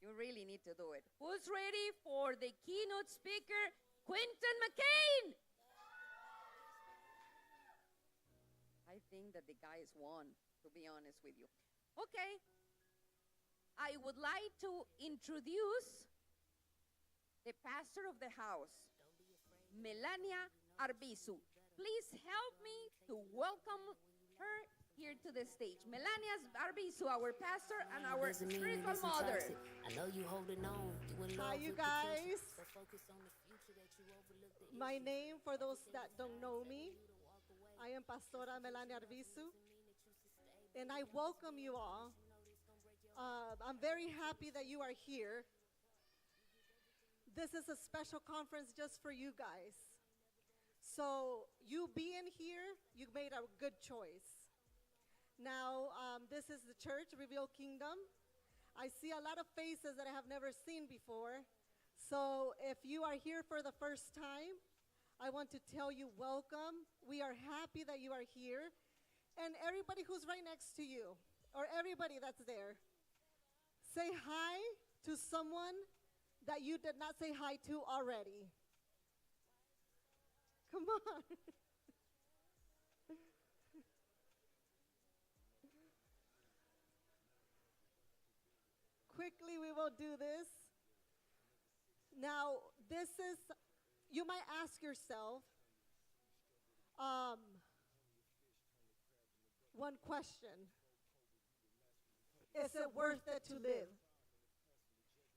You really need to do it. Who's ready for the keynote speaker, Quentin McCain? I think that the guys won, to be honest with you. Okay. I would like to introduce the pastor of the house, Melania Arbizu. Please help me to welcome her here to the stage. Melania Arbizu, our pastor and our spiritual mother. I know you holding on. Hi, you guys. My name, for those that don't know me, I am Pastora Melania Arbizu, and I welcome you all. I'm very happy that you are here. This is a special conference just for you guys. So you being here, you made a good choice. Now, this is the church, Reveal Kingdom. I see a lot of faces that I have never seen before. So if you are here for the first time, I want to tell you welcome. We are happy that you are here. And everybody who's right next to you, or everybody that's there, say hi to someone that you did not say hi to already. Come on. Quickly, we will do this. Now, this is, you might ask yourself, one question. Is it worth it to live?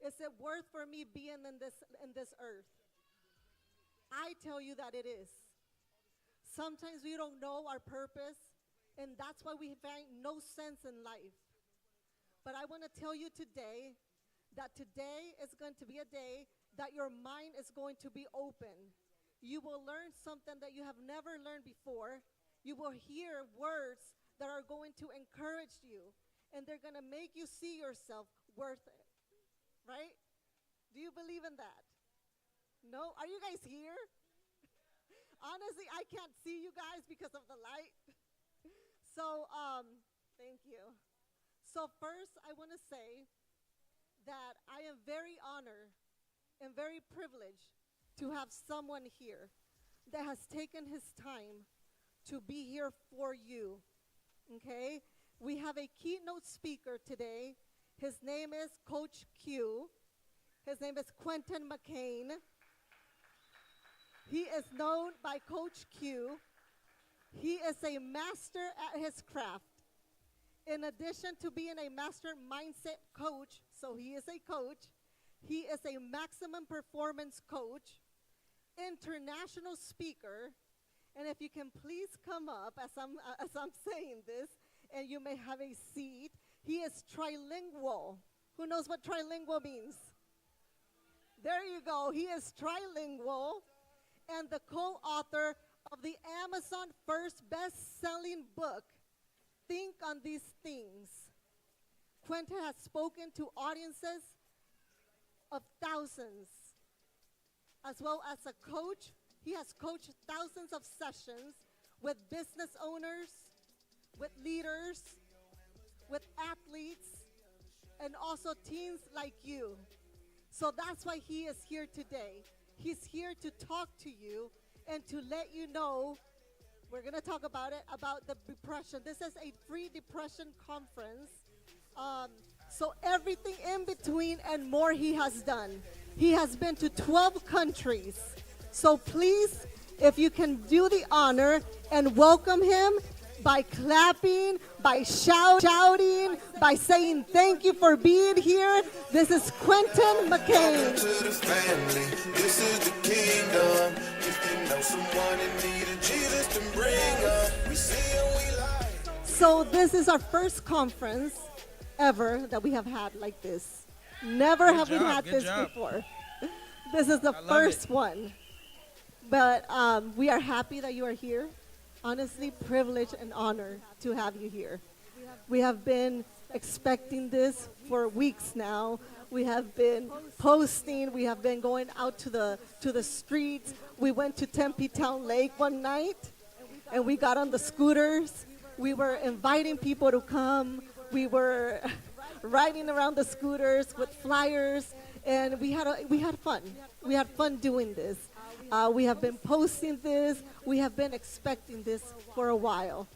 Is it worth for me being in this earth? I tell you that it is. Sometimes we don't know our purpose, and that's why we find no sense in life. But I want to tell you today that today is going to be a day that your mind is going to be open. You will learn something that you have never learned before. You will hear words that are going to encourage you, and they're going to make you see yourself worth it. Right? Do you believe in that? No? Are you guys here? Honestly, I can't see you guys because of the light. So, thank you. So first, I want to say that I am very honored and very privileged to have someone here that has taken his time to be here for you, okay? We have a keynote speaker today. His name is Coach Q. His name is Quentin McCain. He is known by Coach Q. He is a master at his craft. In addition to being a master mindset coach, so he is a coach, he is a maximum performance coach, international speaker, and if you can please come up as I'm saying this, and you may have a seat, he is trilingual. Who knows what trilingual means? There you go. He is trilingual and the co-author of the Amazon first best-selling book, Think on These Things. Quentin has spoken to audiences of thousands. As well as a coach, he has coached thousands of sessions with business owners, with leaders, with athletes, and also teens like you. So that's why he is here today. He's here to talk to you and to let you know, we're going to talk about it, about the depression. This is a free depression conference. So everything in between and more he has done. He has been to 12 countries. So please, if you can do the honor and welcome him by clapping, by shouting, by saying thank you for being here. This is Quentin McCain. This is the kingdom. If you know someone in need of Jesus, then bring up. We see and we lie. So this is our first conference ever that we have had like this. Never have we had this before. This is the first one. But we are happy that you are here. Honestly, privileged and honored to have you here. We have been expecting this for weeks now. We have been posting. We have been going out to the streets. We went to Tempe Town Lake one night, and we got on the scooters. We were inviting people to come. We were riding around the scooters with flyers, and we had fun. We had fun doing this. We have been posting this. We have been expecting this for a while.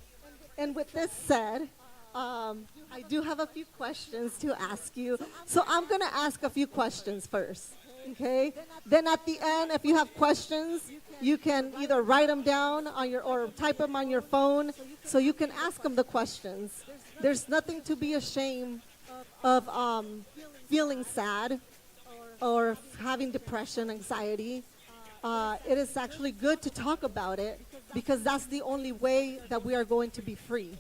And with this said, I do have a few questions to ask you. So I'm going to ask a few questions first, okay? Then at the end, if you have questions, you can either write them down on your or type them on your phone so you can ask them the questions. There's nothing to be ashamed of feeling sad or having depression, anxiety. It is actually good to talk about it because that's the only way that we are going to be free.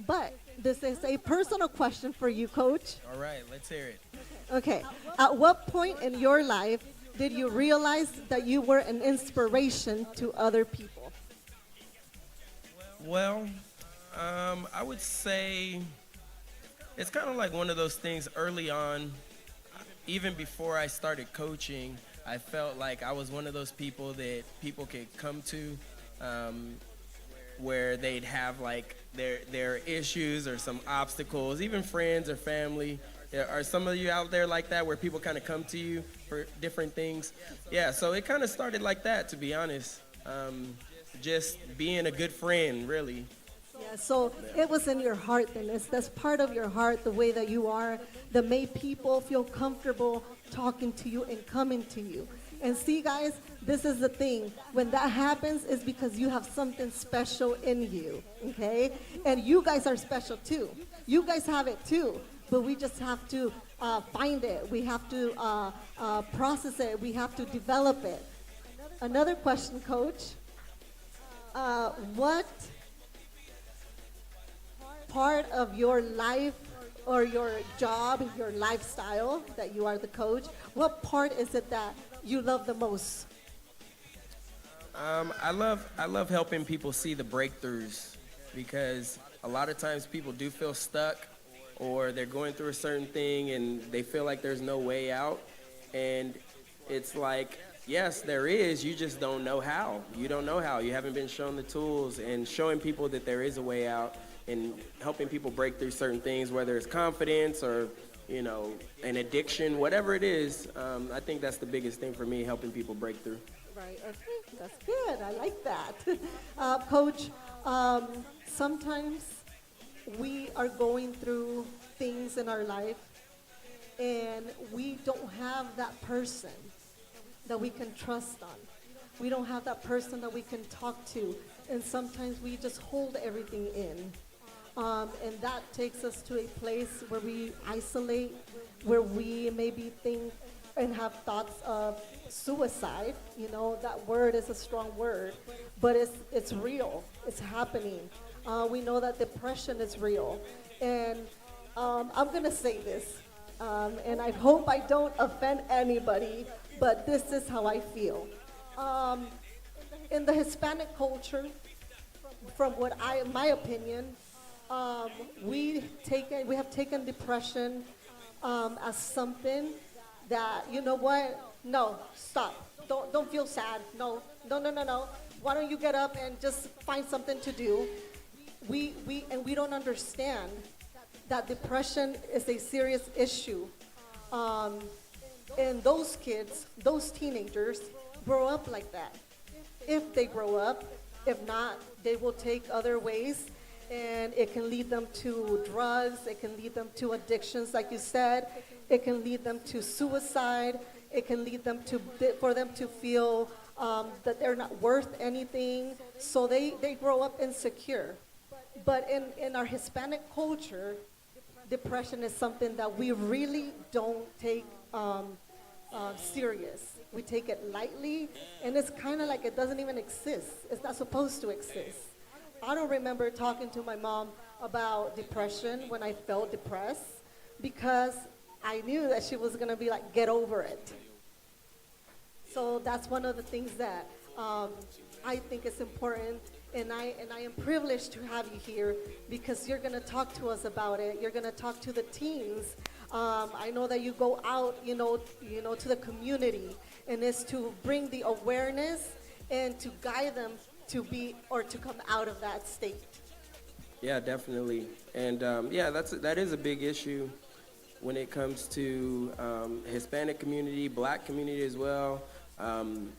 But this is a personal question for you, Coach. All right, let's hear it. Okay. At what point in your life did you realize that you were an inspiration to other people? Well, I would say it's kind of like one of those things early on, even before I started coaching. I felt like I was one of those people that people could come to, where they'd have like their issues or some obstacles, even friends or family. Are some of you out there like that, where people kind of come to you for different things? Yeah, so it kind of started like that, to be honest. Just being a good friend, really. Yeah, so it was in your heart, then. That's part of your heart, the way that you are, that made people feel comfortable talking to you and coming to you. And see, guys, this is the thing. When that happens, it's because you have something special in you, okay? And you guys are special too. You guys have it too, but we just have to find it. We have to process it. We have to develop it. Another question, Coach. What part of your life or your job, your lifestyle, that you are the coach, what part is it that you love the most? I love helping people see the breakthroughs, because a lot of times people do feel stuck, or they're going through a certain thing and they feel like there's no way out. And it's like, yes, there is. You just don't know how. You don't know how. You haven't been shown the tools, and showing people that there is a way out and helping people break through certain things, whether it's confidence or, an addiction, whatever it is. I think that's the biggest thing for me, helping people break through. Right, okay, that's good. I like that. Coach, sometimes we are going through things in our life and we don't have that person that we can trust on. We don't have that person that we can talk to, and sometimes we just hold everything in. And that takes us to a place where we isolate, where we maybe think and have thoughts of suicide. That word is a strong word, but it's real. It's happening. We know that depression is real. And I'm going to say this, and I hope I don't offend anybody, but this is how I feel. In the Hispanic culture, from my opinion, we have taken depression as something that, you know what? No, stop. Don't feel sad. No. Why don't you get up and just find something to do? We don't understand that depression is a serious issue. And those kids, those teenagers, grow up like that. If they grow up, if not, they will take other ways, and it can lead them to drugs, it can lead them to addictions, like you said, it can lead them to suicide, it can lead them for them to feel that they're not worth anything, so they grow up insecure. But in our Hispanic culture, depression is something that we really don't take serious. We take it lightly, and it's kind of like it doesn't even exist. It's not supposed to exist. I don't remember talking to my mom about depression when I felt depressed, because I knew that she was going to be like, get over it. So that's one of the things that I think is important, and I am privileged to have you here, because you're going to talk to us about it. You're going to talk to the teens. I know that you go out, to the community, and it's to bring the awareness and to guide them to be or to come out of that state. Yeah, definitely. And yeah, that is a big issue when it comes to Hispanic community, Black community as well. Um,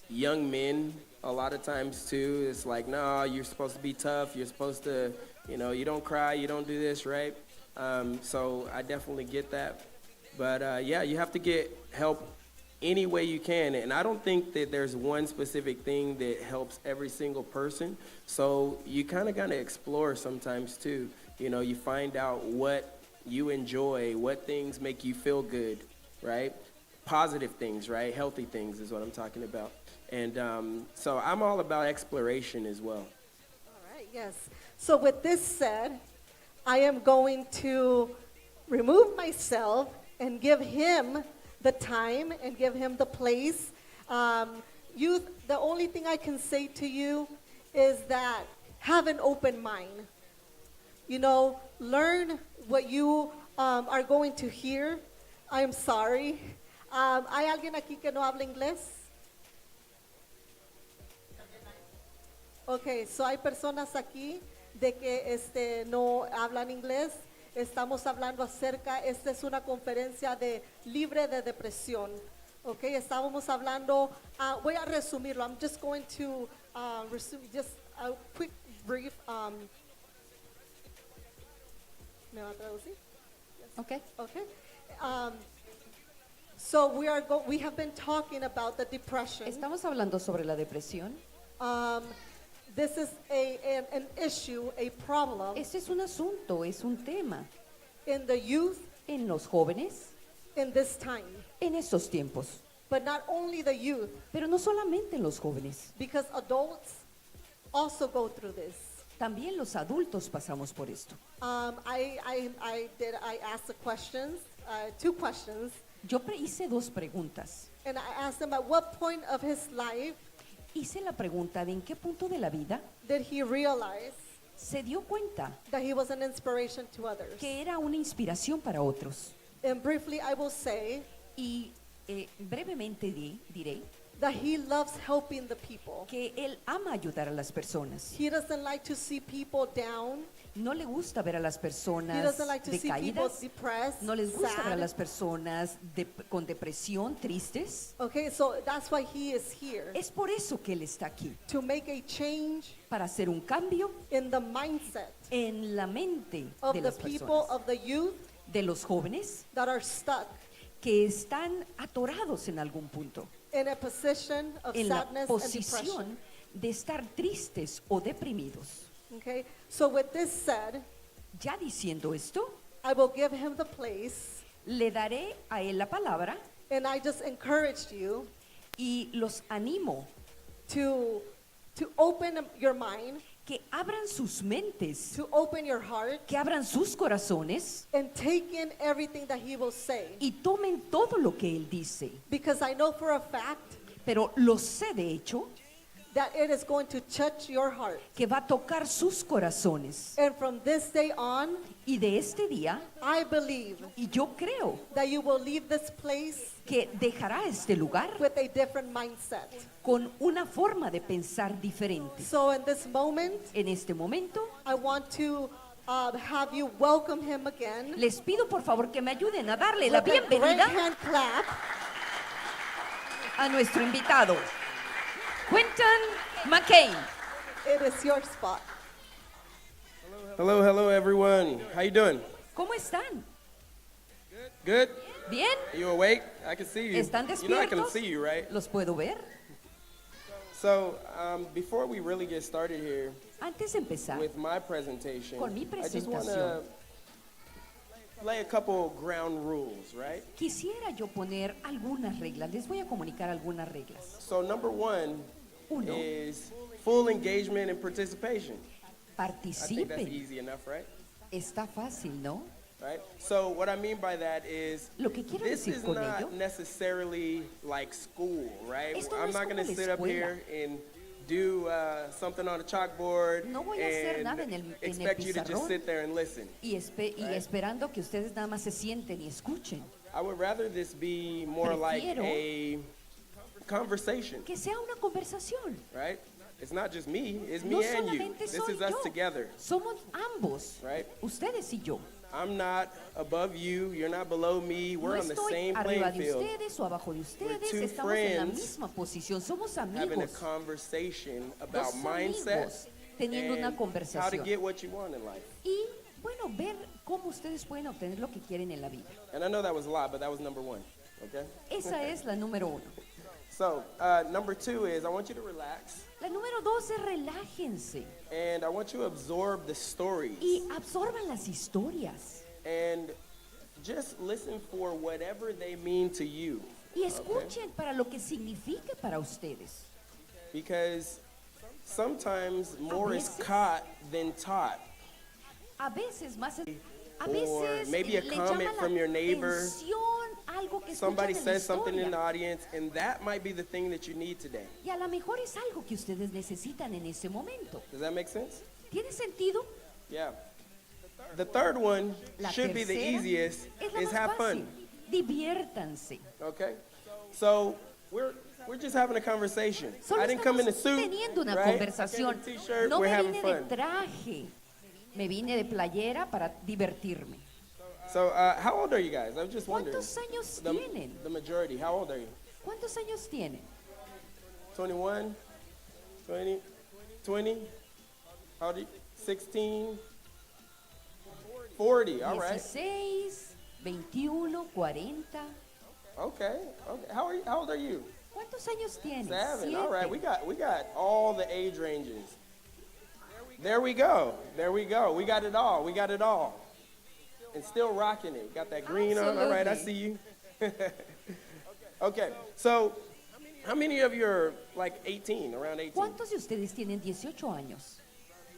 Young men, a lot of times too, it's like, no, you're supposed to be tough. You're supposed to, you don't cry, you don't do this, right? So I definitely get that. But yeah, you have to get help any way you can. And I don't think that there's one specific thing that helps every single person. So you kind of got to explore sometimes too. You find out what you enjoy, what things make you feel good, right? Positive things, right? Healthy things is what I'm talking about. And so I'm all about exploration as well. All right, yes. So with this said, I am going to remove myself and give him the time and give him the place. Youth, the only thing I can say to you is that have an open mind. Learn what you are going to hear. I'm sorry. ¿Hay alguien aquí que no habla inglés? Okay, so hay personas aquí de que no hablan inglés. Estamos hablando esta es una conferencia libre de depresión. Okay, estábamos hablando, voy a resumirlo. I'm just going to resume just a quick brief. ¿Me va a traducir? Okay. Okay. So we have been talking about the depression. Estamos hablando sobre la depresión. This is an issue, a problem Este es un asunto, es un tema in the youth en los jóvenes in this time. en estos tiempos. But not only the youth, Pero no solamente en los jóvenes, because adults also go through this. también los adultos pasamos por esto. I asked the questions, 2 questions, Yo hice 2 preguntas. and I asked him at what point of his life Hice la pregunta de en qué punto de la vida did he realize se dio cuenta that he was an inspiration to others. que era una inspiración para otros. And briefly, I will say Y brevemente diré that he loves helping the people. que él ama ayudar a las personas. He doesn't like to see people down. No le gusta ver a las He personas doesn't like to see people decaídas. depressed, No les gusta ver a sad. las personas con depresión, tristes. Okay, so that's why he is here, Es por eso que él está aquí, to make a change para hacer un cambio in the mindset en la mente of de the las people, personas, of the youth de los jóvenes that are stuck que están atorados en algún punto, in a position of en la sadness and posición depression. de estar tristes o deprimidos. Okay, so with this said, Ya diciendo esto, I will give him the place, le daré a él la palabra and I just encouraged you y los animo to open your mind, que abran sus mentes, to open your heart, que abran sus corazones and take in everything that he will say. y tomen todo lo que él dice. Because I know for a fact Pero lo sé de hecho that it is going to touch your heart. que va a tocar sus corazones. And from this day on, Y de este día, I believe y yo creo that you will leave this place que dejará este lugar with a different mindset. con una forma de pensar diferente. So in this moment, En este momento, I want to have you welcome him again. les pido por favor que me ayuden a darle la With a great bienvenida hand clap. a nuestro invitado, Quentin McCain. It is your spot. Hello, everyone. How you doing? ¿Cómo están? Good? ¿Bien? Are you awake? I can see you. ¿Están You know I can despiertos? see you, right? ¿Los puedo ver? So, before we really get started here Antes de empezar, with my presentation, Con mi I just want to presentación. lay a couple ground rules, right? quisiera yo poner algunas reglas. Les voy a comunicar algunas reglas. So, number 1 Uno, is full engagement and participation. I think that's participen. easy enough, right? Está fácil, ¿no? Right? So, what I mean by that is Lo que quiero this decir is con ello, not necessarily like school, right? Esto no I'm es not going to como la sit up escuela. here and do something on a chalkboard No voy a hacer nada en el expect you to just pizarrón. sit there and listen. y esperando que ustedes nada más se sienten y escuchen. I would rather this be more like Prefiero a conversation, Que sea una conversación. right? It's not just me, it's No me and you. solamente This soy is us yo. together, Somos ambos, right? ustedes y yo. I'm not above you, you're not below me. No We're on the estoy same arriba playing de field, ustedes o abajo de ustedes, two estamos en la friends misma posición, somos having a amigos, conversation about dos mindset amigos teniendo una and how to conversación. get what you want in life. Y bueno, ver cómo ustedes pueden obtener lo que quieren en la vida. And I know that was a lot, but that was number one, okay? Esa es la número 1. So, number 2 is I want you to relax, La número 2 es relájense and I want you to absorb the stories y absorban las historias and just listen for whatever they mean to you. y escuchen para lo que signifique para ustedes. Because sometimes more is veces- caught than taught. A veces más, a Or veces maybe a le comment llama from la your neighbor. atención algo que Somebody escuchan en la says something in the historia. audience, and that might be the thing that you need today. Y a lo mejor es algo que ustedes necesitan en ese momento. Does that make sense? ¿Tiene sentido? Yeah. The third one La should be the tercera easiest, es la is más have fácil. fun. Diviértanse. Okay? So we're just having a conversation. Solo I didn't come in a estamos suit, teniendo una right? I conversación. came in a t-shirt, No we're me having vine de fun. traje. Me vine de playera para divertirme. So how old are you guys? I was just wondering. ¿Cuántos años The, tienen? the majority, how old are you? ¿Cuántos años tienen? 21, 20, 20, how old are you? 16, 40, all right. 16, 21, 40. Okay. How old are you? ¿Cuántos años tienes? 7, all right. Siete. We got all the age ranges. There we go. We got it all. And still rocking it. Got that green on. All right, I see you. Okay, so how many of you are like 18, around 18? ¿Cuántos de ustedes tienen 18 años?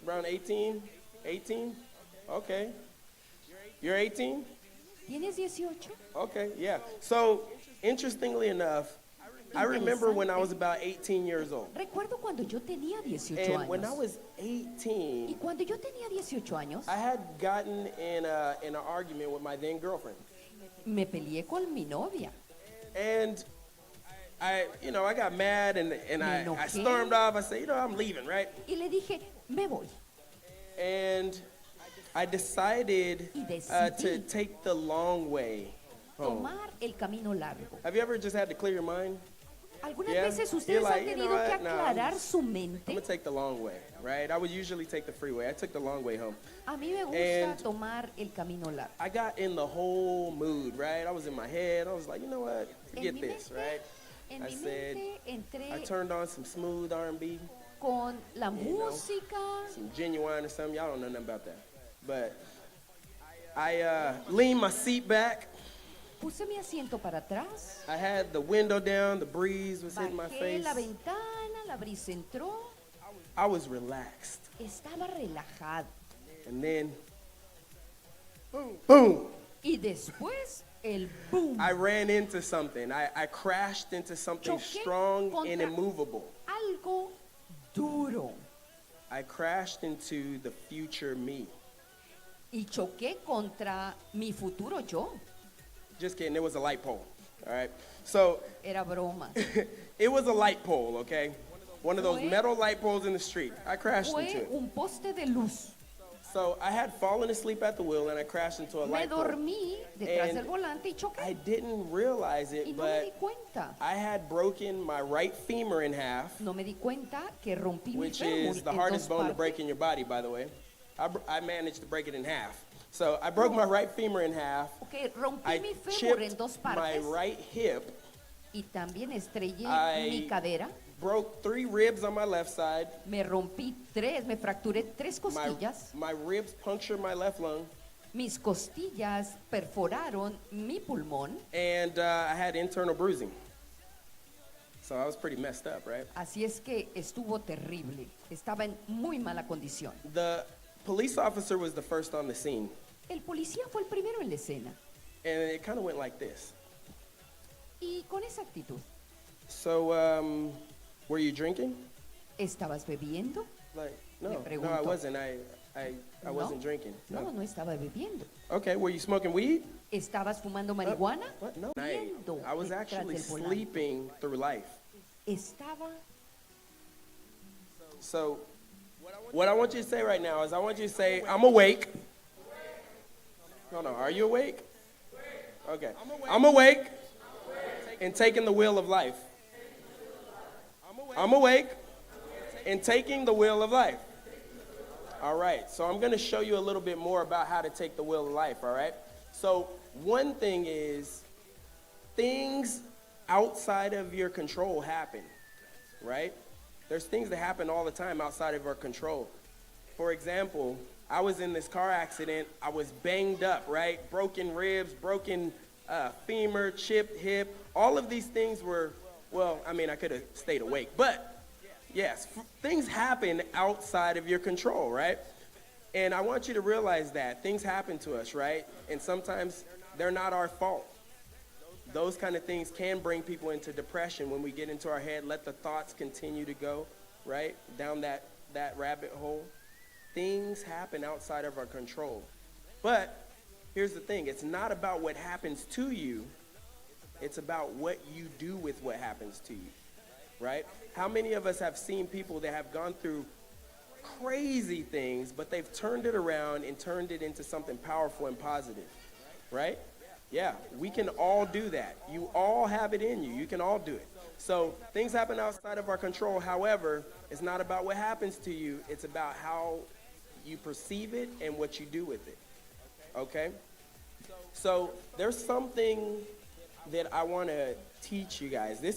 Around 18? 18? Okay. You're 18? ¿Tienes 18? Okay, yeah. So, interestingly enough, I remember when I was about 18 years old. Recuerdo cuando yo tenía 18 And when I años. was Y 18, cuando yo tenía 18 años, I had gotten in an argument with my then girlfriend. me peleé con mi novia. And I got mad and I enojé. stormed off. I said, I'm leaving, right? Y le dije, me voy. And I decided Y to decidí take the long way home. tomar el camino largo. Have you ever just had to clear your mind? Algunas Yeah. veces You're ustedes like, han you know tenido que what? No, aclarar su I'm mente. gonna take the long way, right? I would usually take the freeway. I took the long way home. A mí me gusta And- tomar el camino largo. I got in the whole mood, right? I was in my head. I was like, you know what? Forget En mi this, mente, right? en I mi said, mente entré I turned on some smooth R&B, con la you know, música. some Genuine or something. Y'all don't know nothing about that. But I leaned my seat back. Puse mi asiento para atrás. I had the window down. The breeze was hitting my Bajé face. la ventana, la brisa entró. I was relaxed. Estaba relajado. And then, boom, Y después, el boom. I ran into something. I crashed into something Choqué strong and contra- immovable. Algo duro. I crashed into the future me. Y choqué contra mi futuro yo. Just kidding, it was a light pole. All right. So Era broma. it was a light pole, okay? One of those Fue- metal light poles in the street. I crashed into Fue it. un poste de luz. So I had fallen asleep at the wheel and I crashed into a Me light pole. dormí detrás And del volante y choqué. I didn't realize Y it, no me di but cuenta. I had broken my right femur in half, No me di cuenta que rompí mi which fémur is the en hardest dos bone to partes. break in your body, by the way. I managed to break it in half. So I broke my right femur in half. Ok, rompí I mi fémur en chipped dos my partes right hip. y también estrellé I- mi cadera. Broke 3 ribs on my left side. Me fracturé tres costillas. My ribs punctured my left lung. Mis costillas perforaron mi pulmón. And I had internal bruising. So I was pretty messed up, right? Así es que estuvo terrible. Estaba en muy mala condición. The police officer was the first on the scene. El policía fue el primero en la escena. And it kind of went like this. Y con esa actitud, So, were you drinking? ¿estabas bebiendo? Like, Me no, I preguntó. wasn't. I No. wasn't drinking. No, no estaba bebiendo. Okay, were you smoking weed? ¿Estabas fumando marihuana? What? No. Bebiendo I was detrás actually del volante. sleeping through life. Estaba So what I want you to say right now is I want you to say, I'm awake. No, are you awake? Okay. I'm awake and taking the wheel of life. I'm awake and taking the wheel of life. All right, so I'm going to show you a little bit more about how to take the wheel of life, all right? So one thing is things outside of your control happen, right? There's things that happen all the time outside of our control. For example, I was in this car accident. I was banged up, right? Broken ribs, broken femur, chipped hip. All of these things were, well, I mean, I could have stayed awake, but yes, things happen outside of your control, right? And I want you to realize that things happen to us, right? And sometimes they're not our fault. Those kind of things can bring people into depression when we get into our head, let the thoughts continue to go, right, down that rabbit hole. Things happen outside of our control. But here's the thing, it's not about what happens to you, it's about what you do with what happens to you, right? How many of us have seen people that have gone through crazy things, but they've turned it around and turned it into something powerful and positive, right? Yeah, we can all do that. You all have it in you. You can all do it. So things happen outside of our control. However, it's not about what happens to you. It's about how you perceive it and what you do with it, okay? So there's something that I want to teach you guys. This